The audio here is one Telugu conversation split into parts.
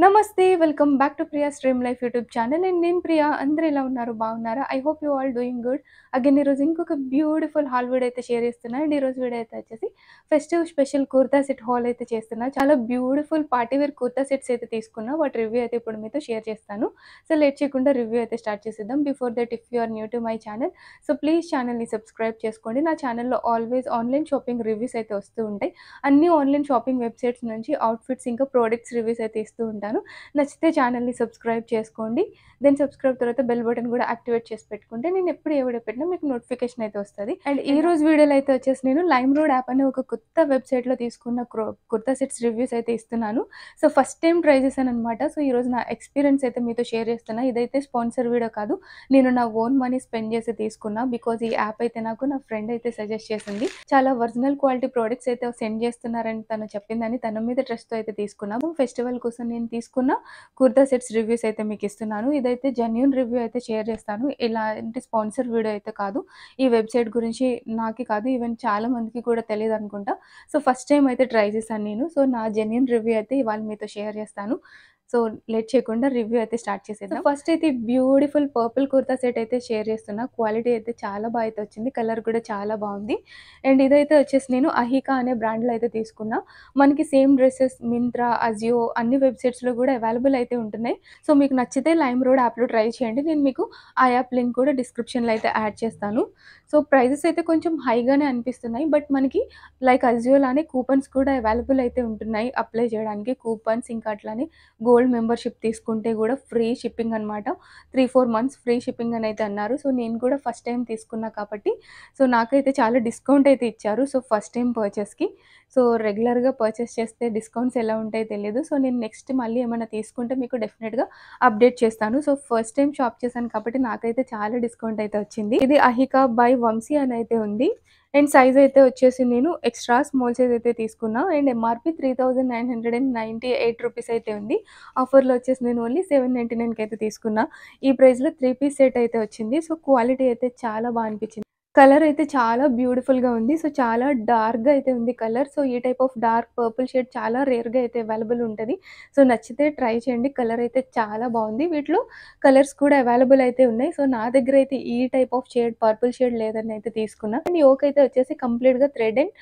నమస్తే! Welcome back to Priya stream life YouTube channel. And నేను ప్రియా. అందరూ ఎలా ఉన్నారు? బాగున్నారా? I hope you all doing good. Again ఈరోజు ఇంకొక బ్యూటిఫుల్ హాల్ వీడియో అయితే షేర్ చేస్తున్నా. అండ్ ఈరోజు వీడియో అయితే వచ్చేసి festive special kurta set haul అయితే చేస్తున్నా. చాలా beautiful party wear kurta sets అయితే తీసుకున్నా. వాటి రివ్యూ అయితే ఇప్పుడు మీతో షేర్ చేస్తాను. సో లేట్ చేయకుండా రివ్యూ అయితే స్టార్ట్ చేసేద్దాం. Before that, if you are new to my channel, so please ఛానల్ని సబ్స్క్రైబ్ చేసుకోండి. నా ఛానల్లో ఆల్వేస్ ఆన్లైన్ షాపింగ్ రివ్యూస్ అయితే వస్తూ ఉంటాయి. అన్ని ఆన్లైన్ షాపింగ్ వెబ్సైట్స్ నుంచి అవుట్ఫిట్స్ ఇంకా ప్రోడక్ట్స్ రివ్యూస్ అయితే ఇస్తూ ఉంటాను. నచ్చితే ఛానల్ని సబ్స్క్రైబ్ చేసుకోండి. దెన్ సబ్స్క్రైబ్ తర్వాత బెల్ బటన్ కూడా యాక్టివేట్ చేసి పెట్టుకుంటే నేను ఎప్పుడు ఏ వీడియో పెట్టినా మీకు నోటిఫికేషన్ అయితే వస్తుంది. అండ్ ఈ రోజు వీడియోలో అయితే వచ్చేసి నేను లైమ్ రోడ్ యాప్ అనే ఒక కొత్త వెబ్సైట్లో తీసుకున్న కుర్తా సెట్స్ రివ్యూస్ అయితే ఇస్తున్నాను. సో ఫస్ట్ టైం ట్రై చేశాను అనమాట. సో ఈరోజు నా ఎక్స్పీరియన్స్ అయితే మీతో షేర్ చేస్తున్నా. ఇదైతే స్పాన్సర్ వీడియో కాదు, నేను నా ఓన్ మనీ స్పెండ్ చేసి తీసుకున్నా. బికాజ్ ఈ యాప్ అయితే నాకు నా ఫ్రెండ్ అయితే సజెస్ట్ చేసింది. చాలా ఒరిజినల్ క్వాలిటీ ప్రోడక్ట్స్ అయితే సెండ్ చేస్తున్నారని తను చెప్పిందని తన మీద ట్రస్ట్తో అయితే తీసుకున్నాము. ఫెస్టివల్ కోసం నేను తీసుకున్న కుర్తా సెట్స్ రివ్యూస్ అయితే మీకు ఇస్తున్నాను. ఇదైతే జెన్యూన్ రివ్యూ అయితే షేర్ చేస్తాను. ఇలాంటి స్పాన్సర్ వీడియో అయితే కాదు. ఈ వెబ్సైట్ గురించి నాకే కాదు, ఈవెన్ చాలా మందికి కూడా తెలియదు అనుకుంటా. సో ఫస్ట్ టైం అయితే ట్రై చేశాను నేను. సో నా జెన్యూన్ రివ్యూ అయితే ఇవాళ మీతో షేర్ చేస్తాను. సో లేట్ చేయకుండా రివ్యూ అయితే స్టార్ట్ చేసేద్దాం. ఫస్ట్ అయితే బ్యూటిఫుల్ పర్పుల్ కుర్తా సెట్ అయితే షేర్ చేస్తున్నా. క్వాలిటీ అయితే చాలా బాగా అయితే వచ్చింది. కలర్ కూడా చాలా బాగుంది. అండ్ ఇదైతే వచ్చేసి నేను అహికా అనే బ్రాండ్లో అయితే తీసుకున్నా. మనకి సేమ్ డ్రెస్సెస్ మింత్రా, అజియో అన్ని వెబ్సైట్స్లో కూడా అవైలబుల్ అయితే ఉంటున్నాయి. సో మీకు నచ్చితే లైమ్ రోడ్ యాప్లో ట్రై చేయండి. నేను మీకు ఆ యాప్ లింక్ కూడా డిస్క్రిప్షన్లో అయితే యాడ్ చేస్తాను. సో ప్రైజెస్ అయితే కొంచెం హైగానే అనిపిస్తున్నాయి. బట్ మనకి లైక్ అజియోలానే కూపన్స్ కూడా అవైలబుల్ అయితే ఉంటున్నాయి అప్లై చేయడానికి. కూపన్స్ ఇంకా అట్లానే గోల్డ్ మెంబర్షిప్ తీసుకుంటే కూడా ఫ్రీ షిప్పింగ్ అనమాట. 3-4 మంత్స్ ఫ్రీ షిప్పింగ్ అని అయితే అన్నారు. సో నేను కూడా ఫస్ట్ టైం తీసుకున్నా కాబట్టి సో నాకైతే చాలా డిస్కౌంట్ అయితే ఇచ్చారు. సో ఫస్ట్ టైం పర్చేస్కి. సో రెగ్యులర్గా పర్చేస్ చేస్తే డిస్కౌంట్స్ ఎలా ఉంటాయో తెలియదు. సో నేను నెక్స్ట్ మళ్ళీ ఏమైనా తీసుకుంటే మీకు డెఫినెట్గా అప్డేట్ చేస్తాను. సో ఫస్ట్ టైం షాప్ చేశాను కాబట్టి నాకైతే చాలా డిస్కౌంట్ అయితే వచ్చింది. ఇది అహికా బై వంశీ అని అయితే ఉంది. అండ్ సైజ్ అయితే వచ్చేసి నేను ఎక్స్ట్రా స్మాల్ సైజ్ అయితే తీసుకున్నా. అండ్ ఎంఆర్పి 3998 రూపీస్ అయితే ఉంది. ఆఫర్లో వచ్చేసి నేను ఓన్లీ 799కి అయితే తీసుకున్నా. ఈ ప్రైస్లో 3 పీస్ సెట్ అయితే వచ్చింది. సో క్వాలిటీ అయితే చాలా బాగా అనిపించింది. కలర్ అయితే చాలా బ్యూటిఫుల్‌గా ఉంది. సో చాలా డార్క్‌గా అయితే ఉంది కలర్. సో ఈ type of dark purple shade చాలా రేర్‌గా అయితే అవైలబుల్ ఉంటది. సో నచ్చితే ట్రై చేయండి. కలర్ అయితే చాలా బాగుంది. వీటిలో కలర్స్ కూడా అవైలబుల్ అయితే ఉన్నాయి. సో నా దగ్గర అయితే ఈ type of shade purple shade లేదని అయితే తీసుకున్నా. అండ్ యోక్ అయితే వచ్చేసి కంప్లీట్‌గా thread and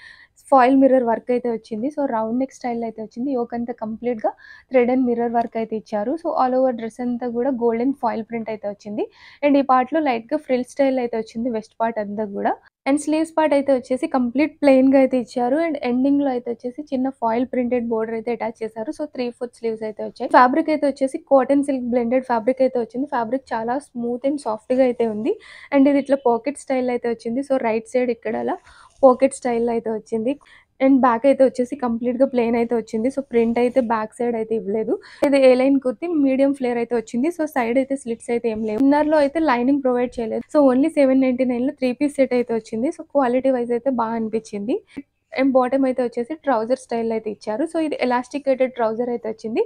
foil mirror work అయితే వచ్చింది. సో రౌండ్ నెక్ స్టైల్‌లో అయితే వచ్చింది. యోక్ అంతా కంప్లీట్‌గా థ్రెడ్ అండ్ మిర్రర్ వర్క్ అయితే ఇచ్చారు. సో ఆల్ ఓవర్ డ్రెస్ అంతా కూడా గోల్డెన్ ఫాయిల్ ప్రింట్ అయితే వచ్చింది. అండ్ ఈ పార్ట్‌లో లైట్‌గా ఫ్రిల్ స్టైల్ అయితే వచ్చింది వెస్ట్ పార్ట్ అంతా కూడా. అండ్ స్లీవ్స్ పార్ట్ అయితే వచ్చేసి కంప్లీట్ ప్లెయిన్‌గా అయితే ఇచ్చారు. అండ్ ఎండింగ్‌లో అయితే వచ్చేసి చిన్న ఫాయిల్ ప్రింటెడ్ బోర్డర్ అయితే అటాచ్ చేశారు. సో 3/4 స్లీవ్స్ అయితే వచ్చాయి. ఫ్యాబ్రిక్ అయితే వచ్చేసి కాటన్ సిల్క్ బ్లెండెడ్ ఫ్యాబ్రిక్ అయితే వచ్చింది. ఫ్యాబ్రిక్ చాలా స్మూత్ అండ్ సాఫ్ట్‌గా అయితే ఉంది. అండ్ ఇది ఇట్లా పాకెట్ స్టైల్ అయితే వచ్చింది. సో రైట్ సైడ్ ఇక్కడ అలా పాకెట్ స్టైల్‌లో అయితే వచ్చింది. అండ్ బ్యాక్ అయితే వచ్చేసి కంప్లీట్‌గా ప్లెయిన్ అయితే వచ్చింది. సో ప్రింట్ అయితే బ్యాక్ సైడ్ అయితే ఇవ్వలేదు. ఇది ఏ లైన్ కుర్తి మీడియం ఫ్లేర్ అయితే వచ్చింది. సో సైడ్ అయితే స్లిట్స్ అయితే ఏం లేవు. ఇన్నర్‌లో అయితే లైనింగ్ ప్రొవైడ్ చేయలేదు. సో ఓన్లీ 799లో 3 పీస్ సెట్ అయితే వచ్చింది. సో క్వాలిటీ వైస్ అయితే బాగా అనిపించింది. అండ్ బాటమ్ అయితే వచ్చేసి ట్రౌజర్ స్టైల్ అయితే ఇచ్చారు. సో ఇది ఎలాస్టికేటెడ్ ట్రౌజర్ అయితే వచ్చింది.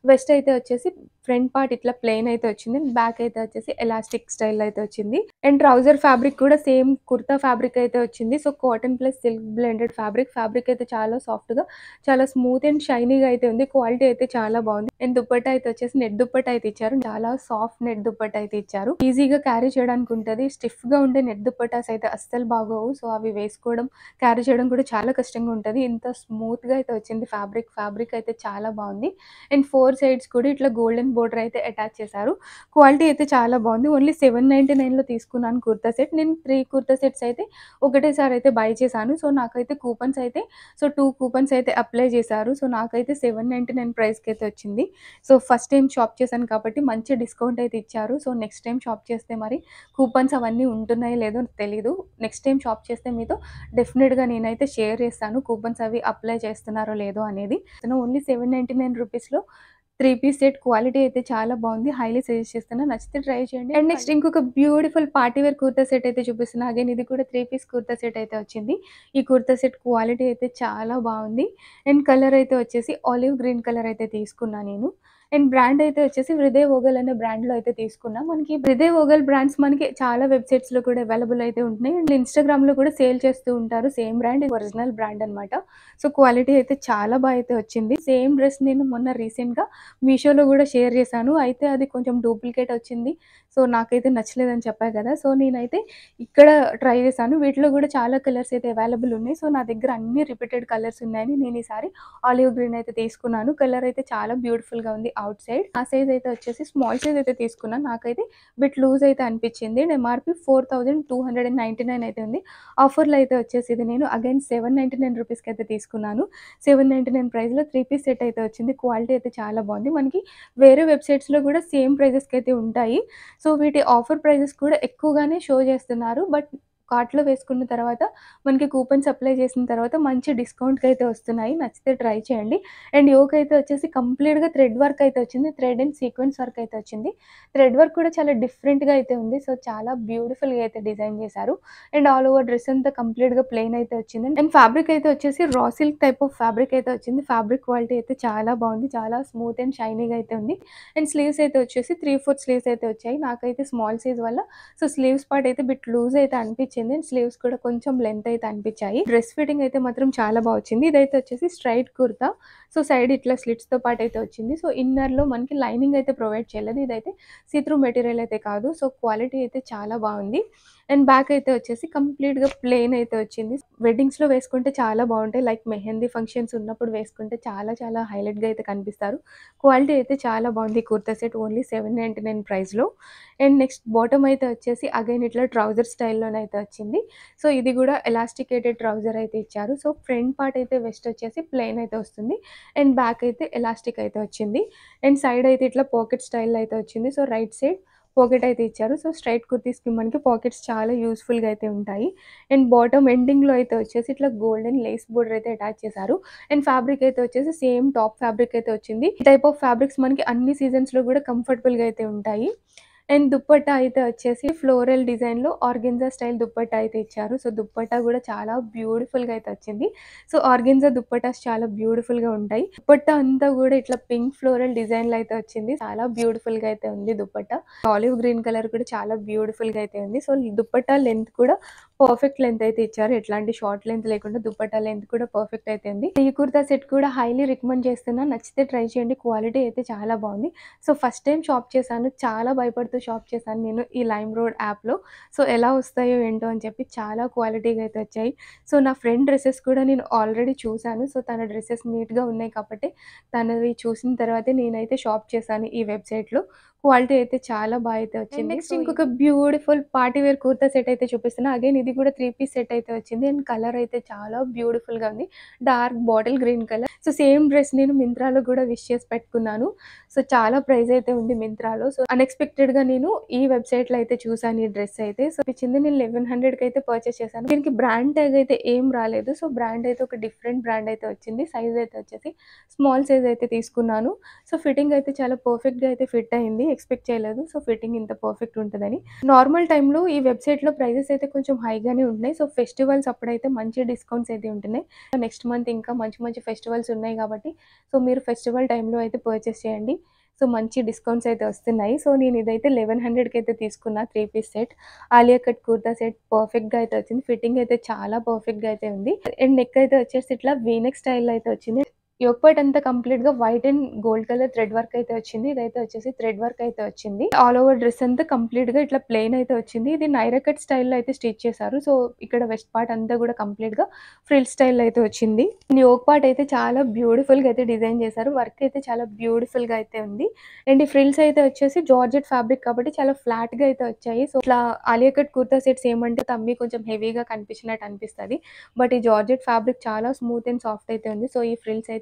వెస్ట్ అయితే వచ్చేసి ఫ్రంట్ పార్ట్ ఇట్లా ప్లెయిన్ అయితే వచ్చింది. బ్యాక్ అయితే వచ్చేసి ఎలాస్టిక్ స్టైల్ అయితే వచ్చింది. అండ్ ట్రౌజర్ ఫ్యాబ్రిక్ కూడా సేమ్ కుర్తా ఫ్యాబ్రిక్ అయితే వచ్చింది. So cotton plus silk blended fabric అయితే చాలా సాఫ్ట్‌గా చాలా స్మూత్ అండ్ షైనీగా అయితే ఉంది. క్వాలిటీ అయితే చాలా బాగుంది. అండ్ దుపట్టా అయితే వచ్చేసి నెట్ దుపట్టా అయితే ఇచ్చారు. చాలా సాఫ్ట్ నెట్ దుపట్టా అయితే ఇచ్చారు. ఈజీగా క్యారీ చేయడానికి ఉంటది. స్టిఫ్‌గా ఉండే నెట్ దుపట్టాస్ అయితే అస్సలు బాగోవు. సో అవి వేసుకోవడం క్యారీ చేయడం కూడా చాలా కష్టంగా ఉంటది. ఇంత స్మూత్‌గా అయితే వచ్చింది ఫ్యాబ్రిక్ అయితే చాలా బాగుంది. అండ్ 4 సైడ్స్ కూడా ఇట్లా గోల్డెన్ బోర్డర్ అయితే అటాచ్ చేశారు. క్వాలిటీ అయితే చాలా బాగుంది. ఓన్లీ 799లో తీసుకున్నాను కుర్తా సెట్. నేను 3 కుర్తా సెట్స్ అయితే ఒకటేసారి అయితే బై చేశాను. సో నాకైతే కూపన్స్ అయితే 2 కూపన్స్ అయితే అప్లై చేశారు. సో నాకైతే 799 ప్రైస్‌కి అయితే వచ్చింది. సో ఫస్ట్ టైం షాప్ చేశాను కాబట్టి మంచి డిస్కౌంట్ అయితే ఇచ్చారు. సో నెక్స్ట్ టైం షాప్ చేస్తే మరి కూపన్స్ అవన్నీ ఉంటున్నాయో లేదో తెలీదు. నెక్స్ట్ టైం షాప్ చేస్తే మీతో డెఫినెట్‌గా నేనైతే షేర్ చేస్తాను. కూపన్స్ అవి అప్లై చేస్తున్నారో లేదో అనేది. ఓన్లీ 799 రూపీస్‌లో 3 పీస్ సెట్ క్వాలిటీ అయితే చాలా బాగుంది. హైలీ సజెస్ట్ చేస్తున్నా. నచ్చితే ట్రై చేయండి. అండ్ నెక్స్ట్ ఇంకొక beautiful party wear kurta set అయితే చూపిస్తున్నా. అగైన్ ఇది కూడా 3 పీస్ కుర్తా సెట్ అయితే వచ్చింది. ఈ కుర్తా సెట్ క్వాలిటీ అయితే చాలా బాగుంది. అండ్ కలర్ అయితే వచ్చేసి ఆలివ్ గ్రీన్ కలర్ అయితే తీసుకున్నా నేను. అండ్ బ్రాండ్ అయితే వచ్చేసి 'హృదయ్ వోగల్' అనే బ్రాండ్‌లో అయితే తీసుకున్నా. మనకి 'హృదయ్ వోగల్' బ్రాండ్స్ మనకి చాలా వెబ్‌సైట్స్‌లో కూడా అవైలబుల్ అయితే ఉంటున్నాయి. అండ్ ఇన్‌స్టాగ్రామ్‌లో కూడా సేల్ చేస్తూ ఉంటారు. సేమ్ బ్రాండ్, ఒరిజినల్ బ్రాండ్ అనమాట. సో, క్వాలిటీ అయితే చాలా అయితే వచ్చింది. సేమ్ డ్రెస్ నేను మొన్న రీసెంట్‌గా మీషోలో కూడా షేర్ చేశాను. అయితే అది కొంచెం డూప్లికేట్ వచ్చింది. సో, నాకైతే నచ్చలేదని చెప్పా కదా! సో, నేనైతే ఇక్కడ ట్రై చేశాను. వీటిలో కూడా చాలా కలర్స్ అయితే అవైలబుల్ ఉన్నాయి. సో, నా దగ్గర అన్ని రిపీటెడ్ కలర్స్ ఉన్నాయని నేను ఈసారి ఆలివ్ గ్రీన్ అయితే తీసుకున్నాను. కలర్ అయితే చాలా బ్యూటిఫుల్‌గా ఉంది ఔట్ సైడ్. ఆ సైజ్ అయితే వచ్చేసి స్మాల్ సైజ్ అయితే తీసుకున్నాను. నాకైతే బిట్ లూజ్ అయితే అనిపించింది. అండ్ ఎంఆర్‌పి 4299 అయితే ఉంది. ఆఫర్‌లో అయితే వచ్చేసి ఇది నేను అగైన్ ₹799 అయితే తీసుకున్నాను. 799 ప్రైస్‌లో 3 పీస్ సెట్ అయితే వచ్చింది. క్వాలిటీ అయితే చాలా బాగుంది. మనకి వేరే వెబ్‌సైట్స్‌లో కూడా సేమ్ ప్రైజెస్‌కి అయితే ఉంటాయి. సో, వీటి ఆఫర్ ప్రైజెస్ కూడా ఎక్కువగానే షో చేస్తున్నారు. బట్ కార్ట్‌లో వేసుకున్న తర్వాత మనకి కూపన్స్ అప్లై చేసిన తర్వాత మంచి డిస్కౌంట్‌కైతే వస్తున్నాయి. నచ్చితే ట్రై చేయండి. అండ్ యోక్ అయితే వచ్చేసి కంప్లీట్‌గా థ్రెడ్ వర్క్ అయితే వచ్చింది. థ్రెడ్ అండ్ సీక్వెన్స్ వర్క్ అయితే వచ్చింది. థ్రెడ్ వర్క్ కూడా చాలా డిఫరెంట్‌గా అయితే ఉంది. సో, చాలా బ్యూటిఫుల్‌గా అయితే డిజైన్ చేశారు. అండ్ ఆల్ ఓవర్ డ్రెస్ అంతా కంప్లీట్‌గా ప్లెయిన్ అయితే వచ్చింది. అండ్ ఫ్యాబ్రిక్ అయితే వచ్చేసి raw silk type of fabric అయితే వచ్చింది. ఫ్యాబ్రిక్ క్వాలిటీ అయితే చాలా బాగుంది. చాలా స్మూత్ అండ్ షైనీగా అయితే ఉంది. అండ్ స్లీవ్స్ అయితే వచ్చేసి 3/4 స్లీవ్స్ అయితే వచ్చాయి. నాకైతే స్మాల్ సైజ్ వల్ల సో, స్లీవ్స్ పార్ట్ అయితే బిట్ లూజ్ అయితే అనిపించింది. అండ్ స్లీవ్స్ కూడా కొంచెం లెంత్ అయితే అనిపించాయి. డ్రెస్ ఫిట్టింగ్ అయితే మాత్రం చాలా వచ్చింది. ఇదైతే వచ్చేసి స్ట్రైట్ కుర్తా. సో, సైడ్ ఇట్లా స్లిట్స్‌తో పాటు అయితే వచ్చింది. సో, ఇన్నర్‌లో మనకి లైనింగ్ అయితే ప్రొవైడ్ చేయలేదు. ఇదైతే సీ త్రూ మెటీరియల్ అయితే కాదు. సో, క్వాలిటీ అయితే చాలా బాగుంది. అండ్ బ్యాక్ అయితే వచ్చేసి కంప్లీట్‌గా ప్లెయిన్ అయితే వచ్చింది. వెడ్డింగ్స్‌లో వేసుకుంటే చాలా బాగుంటాయి. లైక్ మెహందీ ఫంక్షన్స్ ఉన్నప్పుడు వేసుకుంటే చాలా హైలైట్‌గా అయితే కనిపిస్తారు. క్వాలిటీ అయితే చాలా బాగుంది. ఈ కుర్తా సెట్ ఓన్లీ 799 ప్రైస్‌లో. అండ్ నెక్స్ట్ బాటమ్ అయితే వచ్చేసి అగైన్ ఇట్లా ట్రౌజర్ స్టైల్‌లోనైతే వచ్చింది. సో, ఇది కూడా ఎలాస్టికేటెడ్ ట్రౌజర్ అయితే ఇచ్చారు. సో, ఫ్రంట్ పార్ట్ అయితే వెస్ట్ వచ్చేసి ప్లెయిన్ అయితే వస్తుంది. అండ్ బ్యాక్ అయితే ఎలాస్టిక్ అయితే వచ్చింది. అండ్ సైడ్ అయితే ఇట్లా పాకెట్ స్టైల్‌లో అయితే వచ్చింది. సో, రైట్ సైడ్ పాకెట్ అయితే ఇచ్చారు. సో, స్ట్రైట్ కుర్తీస్‌కి మనకి పాకెట్స్ చాలా యూజ్‌ఫుల్‌గా అయితే ఉంటాయి. అండ్ బాటమ్ ఎండింగ్‌లో అయితే వచ్చేసి ఇట్లా గోల్డెన్ లేస్ బోర్డర్ అయితే అటాచ్ చేశారు. అండ్ ఫ్యాబ్రిక్ అయితే వచ్చేసి సేమ్ టాప్ ఫ్యాబ్రిక్ అయితే వచ్చింది. ఈ టైప్ ఆఫ్ ఫ్యాబ్రిక్స్ మనకి అన్ని సీజన్స్‌లో కూడా కంఫర్టబుల్‌గా అయితే ఉంటాయి. అండ్ దుప్పట్టా అయితే వచ్చేసి ఫ్లోరల్ డిజైన్‌లో ఆర్గెన్జా స్టైల్ దుప్పట్టా అయితే ఇచ్చారు. సో, దుప్పట్టా కూడా చాలా బ్యూటిఫుల్‌గా అయితే వచ్చింది. సో, ఆర్గెన్జా దుప్పట్టాస్ చాలా బ్యూటిఫుల్‌గా ఉంటాయి. దుప్పట్టా అంతా కూడా ఇట్లా పింక్ ఫ్లోరల్ డిజైన్‌లో అయితే వచ్చింది. చాలా బ్యూటిఫుల్‌గా అయితే ఉంది దుప్పట్టా. ఆలివ్ గ్రీన్ కలర్ కూడా చాలా బ్యూటిఫుల్‌గా అయితే ఉంది. సో, దుప్పట్టా లెంత్ కూడా పర్ఫెక్ట్ లెంత్ అయితే ఇచ్చారు. ఎట్లాంటి షార్ట్ లెంత్ లేకుండా దుప్పట్టా లెంత్ కూడా పర్ఫెక్ట్ అయితే ఉంది. ఈ కుర్తా సెట్ కూడా హైలీ రికమెండ్ చేస్తున్నా. నచ్చితే ట్రై చేయండి. క్వాలిటీ అయితే చాలా బాగుంది. సో, ఫస్ట్ టైమ్ షాప్ చేశాను. చాలా భయపడుతూ షాప్ చేశాను నేను ఈ లైమ్ రోడ్ యాప్‌లో. సో, ఎలా వస్తాయో ఏంటో అని చెప్పి చాలా క్వాలిటీగా అయితే వచ్చాయి. సో, నా ఫ్రెండ్ డ్రెసెస్ కూడా నేను ఆల్రెడీ చూసాను. సో, తన డ్రెసెస్ నీట్‌గా ఉన్నాయి కాబట్టి తనవి చూసిన తర్వాతే నేనైతే షాప్ చేశాను ఈ వెబ్‌సైట్‌లో. క్వాలిటీ అయితే చాలా అయితే వచ్చింది. నెక్స్ట్ ఇంకొక beautiful party wear kurta set అయితే చూపిస్తున్నా. అగైన్ ఇది కూడా 3 పీస్ సెట్ అయితే వచ్చింది. అండ్ కలర్ అయితే చాలా బ్యూటిఫుల్‌గా ఉంది. Dark bottle green colour. So, same dress నేను మింత్రాలో కూడా విష్ చేసి పెట్టుకున్నాను. సో, చాలా ప్రైస్ అయితే ఉంది మింత్రాలో. సో, అన్‌ఎక్స్‌పెక్టెడ్‌గా నేను ఈ వెబ్‌సైట్‌లో అయితే చూసాను ఈ డ్రెస్ అయితే. సో, నచ్చింది. నేను 1100కి అయితే పర్చేస్ చేశాను. దీనికి బ్రాండ్ ట్యాగ్ అయితే ఏం రాలేదు. సో, బ్రాండ్ అయితే ఒక డిఫరెంట్ బ్రాండ్ అయితే వచ్చింది. సైజ్ అయితే వచ్చేసి స్మాల్ సైజ్ అయితే తీసుకున్నాను. సో, ఫిట్టింగ్ అయితే చాలా పర్ఫెక్ట్‌గా అయితే ఫిట్ అయింది. ఎక్స్‌పెక్ట్ చేయలేదు. సో, ఫిట్టింగ్ ఇంత పర్ఫెక్ట్ ఉంటదని. నార్మల్ టైమ్‌లో ఈ వెబ్‌సైట్‌లో ప్రైజెస్ అయితే కొంచెం హైగానే ఉంటున్నాయి. సో, ఫెస్టివల్స్ అప్పుడైతే మంచి డిస్కౌంట్స్ అయితే ఉంటున్నాయి. నెక్స్ట్ మంత్ ఇంకా మంచి ఫెస్టివల్స్ ఉన్నాయి కాబట్టి సో, మీరు ఫెస్టివల్ టైమ్‌లో అయితే పర్చేస్ చేయండి. సో, మంచి డిస్కౌంట్స్ అయితే వస్తున్నాయి. సో, నేను ఇదైతే 1100కి అయితే తీసుకున్నా 3 piece set. Alia cut kurta set పర్ఫెక్ట్‌గా అయితే వచ్చింది. ఫిట్టింగ్ అయితే చాలా పర్ఫెక్ట్‌గా అయితే ఉంది. అండ్ నెక్ అయితే వచ్చేసి ఇట్లా వీ నెక్ స్టైల్‌లో అయితే వచ్చింది. యోక్ పార్ట్ అంతా కంప్లీట్‌గా white and gold colour thread work అయితే వచ్చింది. ఇదైతే వచ్చేసి థ్రెడ్ వర్క్ అయితే వచ్చింది. ఆల్ ఓవర్ డ్రెస్ అంతా కంప్లీట్‌గా ఇట్లా ప్లెయిన్ అయితే వచ్చింది. ఇది నైరా కట్ స్టైల్‌లో అయితే స్టిచ్ చేశారు. సో, ఇక్కడ వెస్ట్ పార్ట్ అంతా కూడా కంప్లీట్‌గా ఫ్రిల్ స్టైల్‌లో అయితే వచ్చింది. యోక్ పార్ట్ అయితే చాలా బ్యూటిఫుల్‌గా అయితే డిజైన్ చేశారు. వర్క్ అయితే చాలా బ్యూటిఫుల్‌గా అయితే ఉంది. అండ్ ఈ ఫ్రిల్స్ అయితే వచ్చేసి జార్జెట్ ఫ్యాబ్రిక్ కాబట్టి చాలా ఫ్లాట్‌గా అయితే వచ్చాయి. సో, ఇట్లా ఆలియా కట్ కుర్తా సెట్స్ ఏమంటే తమ్మి కొంచెం హెవీగా కనిపించినట్టు అనిపిస్తది. బట్ ఈ జార్జెట్ ఫ్యాబ్రిక్ చాలా స్మూత్ అండ్ సాఫ్ట్ అయితే ఉంది. సో, ఈ ఫ్రిల్స్ అయితే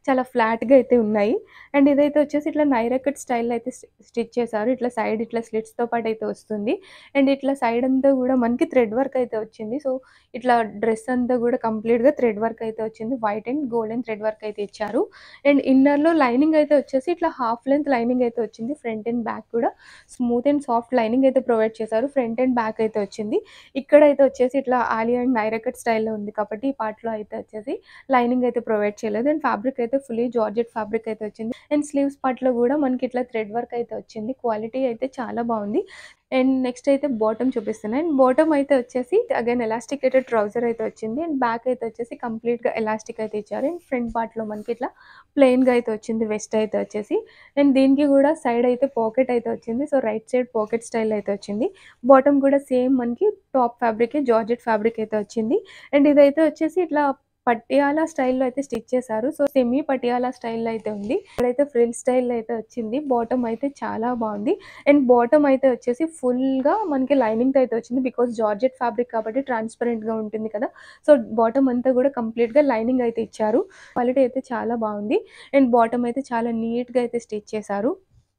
చాలా ఫ్లాట్‌గా అయితే ఉన్నాయి. అండ్ ఇదైతే వచ్చేసి ఇట్లా నైరా కట్ స్టైల్‌లో అయితే స్టిచ్ చేశారు. ఇట్లా సైడ్ ఇట్లా స్లిట్స్‌తో పాటు అయితే వస్తుంది. అండ్ ఇట్లా సైడ్ అంతా కూడా మనకి థ్రెడ్ వర్క్ అయితే వచ్చింది. సో, ఇట్లా డ్రెస్ అంతా కూడా కంప్లీట్‌గా థ్రెడ్ వర్క్ అయితే వచ్చింది. White and golden thread work అయితే ఇచ్చారు. అండ్ ఇన్నర్‌లో లైనింగ్ అయితే వచ్చేసి ఇట్లా హాఫ్ లెంత్ లైనింగ్ అయితే వచ్చింది. ఫ్రంట్ అండ్ బ్యాక్ కూడా స్మూత్ అండ్ సాఫ్ట్ లైనింగ్ అయితే ప్రొవైడ్ చేశారు. ఫ్రంట్ అండ్ బ్యాక్ అయితే వచ్చింది. ఇక్కడైతే వచ్చేసి ఇట్లా ఆలియా అండ్ నైరా కట్ స్టైల్‌లో ఉంది కాబట్టి ఈ పార్ట్‌లో అయితే వచ్చేసి లైనింగ్ అయితే ప్రొవైడ్ చేయలేదు. అండ్ ఫ్యాబ్రిక్ అయితే ఫుల్లీ జార్జెట్ ఫ్యాబ్రిక్ అయితే వచ్చింది. అండ్ స్లీవ్స్ పార్ట్‌లో గూడా మనకి ఇట్లా థ్రెడ్ వర్క్ అయితే వచ్చింది. క్వాలిటీ అయితే చాలా బావుంది. అండ్ నెక్స్ట్ అయితే బాటమ్ చూపిస్తున్నా. అండ్ బాటమ్ అయితే వచ్చేసి అగైన్ ఎలాస్టికేటెడ్ ట్రౌజర్ అయితే వచ్చింది. అండ్ బ్యాక్ అయితే వచ్చేసి కంప్లీట్‌గా ఎలాస్టిక్ అయితే ఇచ్చారు. అండ్ ఫ్రంట్ పార్ట్‌లో మనకి ఇట్లా ప్లెయిన్‌గా అయితే వచ్చింది వెస్ట్ అయితే వచ్చేసి. అండ్ దీనికి గూడా సైడ్ అయితే పాకెట్ అయితే వచ్చింది. So, right side pocket style అయితే వచ్చింది. బాటమ్ కూడా సేమ్ మనకి టాప్ ఫ్యాబ్రికే జార్జెట్ ఫ్యాబ్రిక్ అయితే వచ్చింది. అండ్ ఇదైతే వచ్చేసి ఇట్లా పటియాలా స్టైల్‌లో అయితే స్టిచ్ చేశారు. సో, సెమీ పటియాలా స్టైల్‌లో అయితే ఉంది. ఇక్కడైతే ఫ్రిల్ స్టైల్‌లో అయితే వచ్చింది. బాటమ్ అయితే చాలా బావుంది. అండ్ బాటమ్ అయితే వచ్చేసి ఫుల్‌గా మనకి లైనింగ్‌తో అయితే వచ్చింది. బికాజ్ జార్జెట్ ఫ్యాబ్రిక్ కాబట్టి ట్రాన్స్‌పరెంట్‌గా ఉంటుంది కదా! సో, బాటమ్ అంతా కూడా కంప్లీట్‌గా లైనింగ్ అయితే ఇచ్చారు. క్వాలిటీ అయితే చాలా బావుంది. అండ్ బాటమ్ అయితే చాలా నీట్‌గా అయితే స్టిచ్ చేశారు.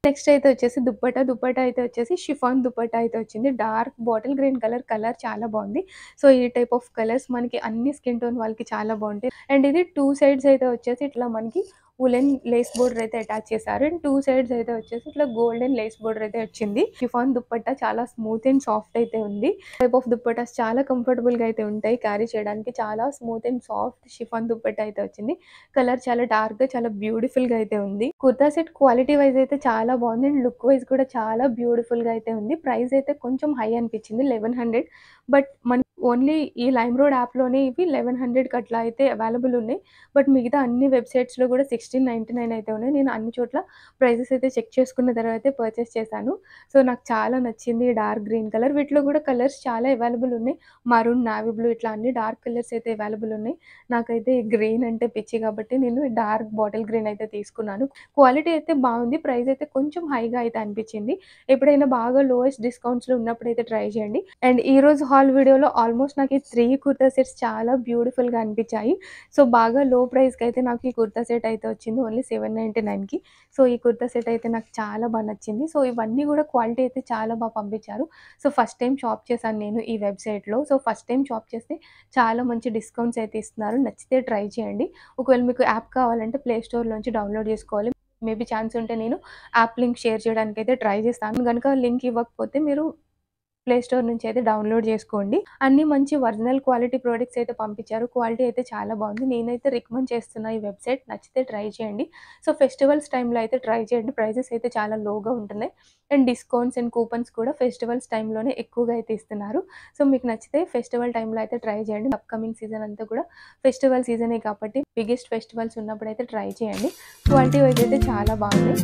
నెక్స్ట్ అయితే వచ్చేసి దుప్పట్టా. దుప్పట్టా అయితే వచ్చేసి షిఫాన్ దుప్పట్టా అయితే వచ్చింది. డార్క్ బాటిల్ గ్రీన్ కలర్ చాలా బావుంది. సో, ఈ టైప్ ఆఫ్ కలర్స్ మనకి అన్ని స్కిన్ టోన్ వాళ్ళకి చాలా బావుంటాయి. అండ్ ఇది 2 సైడ్స్ అయితే వచ్చేసి ఇట్లా మనకి వులెన్ లేస్ బోర్డర్ అయితే అటాచ్ చేశారు. అండ్ 2 సైడ్స్ అయితే వచ్చేసి ఇట్లా గోల్డెన్ లేస్ బోర్డర్ అయితే వచ్చింది. షిఫాన్ దుప్పట్టా చాలా స్మూత్ అండ్ సాఫ్ట్ అయితే ఉంది. టైప్ ఆఫ్ దుప్పట్టాస్ చాలా కంఫర్టబుల్‌గా అయితే ఉంటాయి. క్యారీ చేయడానికి చాలా smooth and soft chiffon dupatta అయితే వచ్చింది. కలర్ చాలా డార్క్‌గా చాలా బ్యూటిఫుల్‌గా అయితే ఉంది. కుర్తా సెట్ క్వాలిటీ వైస్ అయితే చాలా బావుంది. అండ్ లుక్ వైస్ కూడా చాలా బ్యూటిఫుల్‌గా అయితే ఉంది. ప్రైస్ అయితే కొంచెం హై అనిపించింది 1100. బట్ మనకి ఓన్లీ ఈ లైమ్‌రోడ్ యాప్‌లోనే ఇవి 1100కి అట్లా అయితే అవైలబుల్ ఉన్నాయి. బట్ మిగతా అన్ని వెబ్‌సైట్స్‌లో కూడా 1699 అయితే ఉన్నాయి. నేను అన్ని చోట్ల ప్రైసెస్ అయితే చెక్ చేసుకున్న తర్వాతే పర్చేస్ చేశాను. సో, నాకు చాలా నచ్చింది ఈ డార్క్ గ్రీన్ కలర్. వీటిలో కూడా కలర్స్ చాలా అవైలబుల్ ఉన్నాయి. మరూన్, నావీ బ్లూ ఇట్లా అన్ని డార్క్ కలర్స్ అయితే అవైలబుల్ ఉన్నాయి. నాకైతే గ్రీన్ అంటే పిచ్చి కాబట్టి నేను డార్క్ బాటిల్ గ్రీన్ అయితే తీసుకున్నాను. క్వాలిటీ అయితే బావుంది. ప్రైస్ అయితే కొంచెం హైగా అయితే అనిపించింది. ఎప్పుడైనా బాగా లోయెస్ట్ డిస్కౌంట్స్‌లో ఉన్నప్పుడైతే ట్రై చేయండి. అండ్ ఈరోజు హాల్ వీడియోలో ఆల్మోస్ట్ నాకు ఈ 3 కుర్తా సెట్స్ చాలా బ్యూటిఫుల్‌గా అనిపించాయి. సో, బాగా లో ప్రైస్‌కైతే నాకు ఈ కుర్తా సెట్ అయితే వచ్చింది. ఓన్లీ 799కి. సో, ఈ కుర్తా సెట్ అయితే నాకు చాలా నచ్చింది. సో, ఇవన్నీ కూడా క్వాలిటీ అయితే చాలా పంపించారు. సో, ఫస్ట్ టైమ్ షాప్ చేశాను నేను ఈ వెబ్‌సైట్‌లో. సో, ఫస్ట్ టైమ్ షాప్ చేస్తే చాలా మంచి డిస్కౌంట్స్ అయితే ఇస్తున్నారు. నచ్చితే ట్రై చేయండి. ఒకవేళ మీకు యాప్ కావాలంటే ప్లే స్టోర్‌లోంచి డౌన్‌లోడ్ చేసుకోవాలి. మేబీ ఛాన్స్ ఉంటే నేను యాప్ లింక్ షేర్ చేయడానికైతే ట్రై చేస్తాను. గనుక లింక్ ఇవ్వకపోతే మీరు ప్లే స్టోర్ నుంచి అయితే డౌన్‌లోడ్ చేసుకోండి. అన్నీ మంచి ఒరిజినల్ క్వాలిటీ ప్రొడక్ట్స్ అయితే పంపించారు. క్వాలిటీ అయితే చాలా బావుంది. నేనైతే రికమెండ్ చేస్తున్నా ఈ వెబ్‌సైట్. నచ్చితే ట్రై చేయండి. సో, ఫెస్టివల్స్ టైమ్‌లో అయితే ట్రై చేయండి. ప్రైజెస్ అయితే చాలా లోగా ఉంటున్నాయి. అండ్ డిస్కౌంట్స్ అండ్ కూపన్స్ కూడా ఫెస్టివల్స్ టైమ్‌లోనే ఎక్కువగా అయితే ఇస్తున్నారు. సో, మీకు నచ్చితే ఫెస్టివల్ టైమ్‌లో అయితే ట్రై చేయండి. అప్‌కమింగ్ సీజన్ అంతా కూడా ఫెస్టివల్ సీజనే కాబట్టి బిగ్గెస్ట్ ఫెస్టివల్స్ ఉన్నప్పుడైతే ట్రై చేయండి. క్వాలిటీ వైస్ అయితే చాలా బాగుంది.